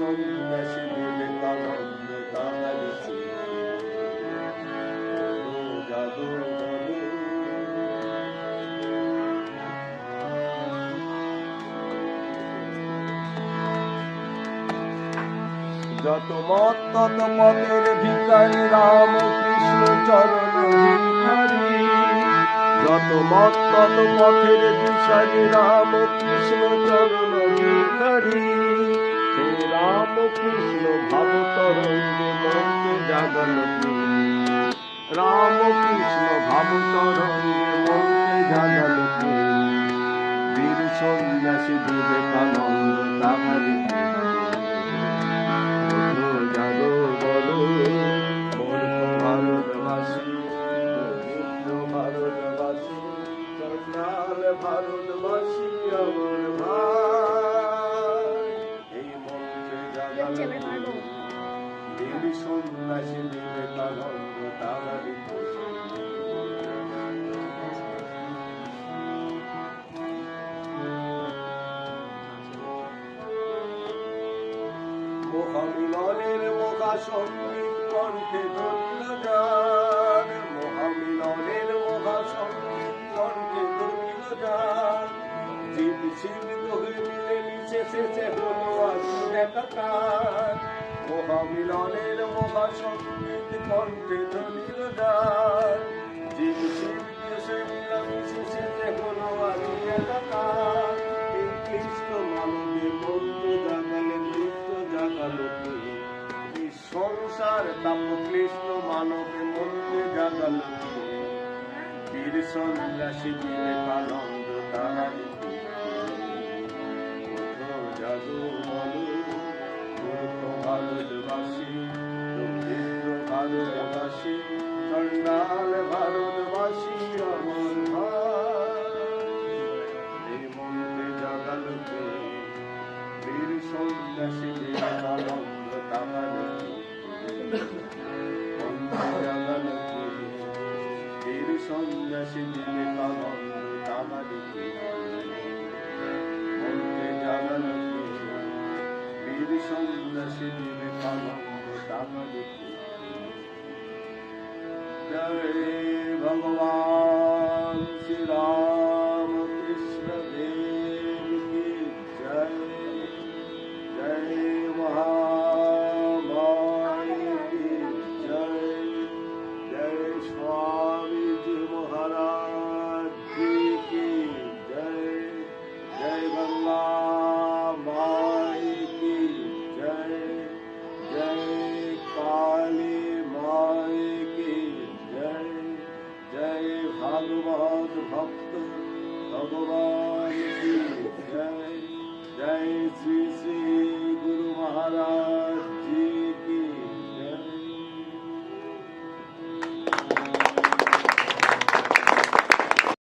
সন্ন্যাসী বিবেকানন্দ তাহারি জাদু বলো। যত মত তত মতের ভিখারি রাম কৃষ্ণ চরণ ভিখারি। যত মত তত পথের দিশারি রাম কৃষ্ণ চরণ ভিখারি। হে রাম কৃষ্ণ ভাব তরঙ্গে মনকে জাগালো কে? রাম কৃষ্ণ ভাব তরঙ্গে মনকে জাগালো কে? বীর সন্ন্যাসী বিবেকানন্দ তাহারি জাগো বলো। মোর ভারতবাসী ভারতবাসী চন্ডাল ভারতবাসী আমার ভাই। এই মন্ত্রে জাগালো বীর সন্ন্যাসী বিবেকানন্দ তাহারি মহামিলনের মহা সঙ্গীত কণ্ঠে ধন্য যান। মহামিলনের মহা সঙ্গীত কণ্ঠে ধন্য যান। জীব সীমিত হয়ে মিলে মিশে শেষে হলো আজু একাকার। মহামিলনের মহা সঙ্গীত কণ্ঠে ধন্য যান। জীব সীমিত হয়ে মিলে মিশে শেষে হলো আজু একাকার। এই ক্লিষ্ট মানবে বন্ধু জাগালে এই সংসার তাপ ক্লিষ্ট মানবে মন্ত্রে জাগালো কে? বীর সন্ন্যাসী বিবেকানন্দ তাহারি জাদু বলো। মূর্খ ভারতবাসী দরিদ্র ভারতবাসী চন্ডাল ভারতবাসী আমার ভাই। এই মন্ত্রে জাগালো কে? বীর সন্ন্যাসী বিবেকানন্দ তাহারি মন্ত্রে জাগালো কে? বীর সন্ন্যাসী বিবেকানন্দ তাহারি মন্ত্রে জাগালো কে? বীর সন্ন্যাসী বিবেকানন্দ তাহারি। জয় ভগবান শ্রী রাম কৃষ্ণ দেব কি জয়। जय महामाई की जय। जय स्वामी जी महाराज जी की जय। जय गंगा माई की जय। जय काली माई की जय। जय भागवत भक्त भगवान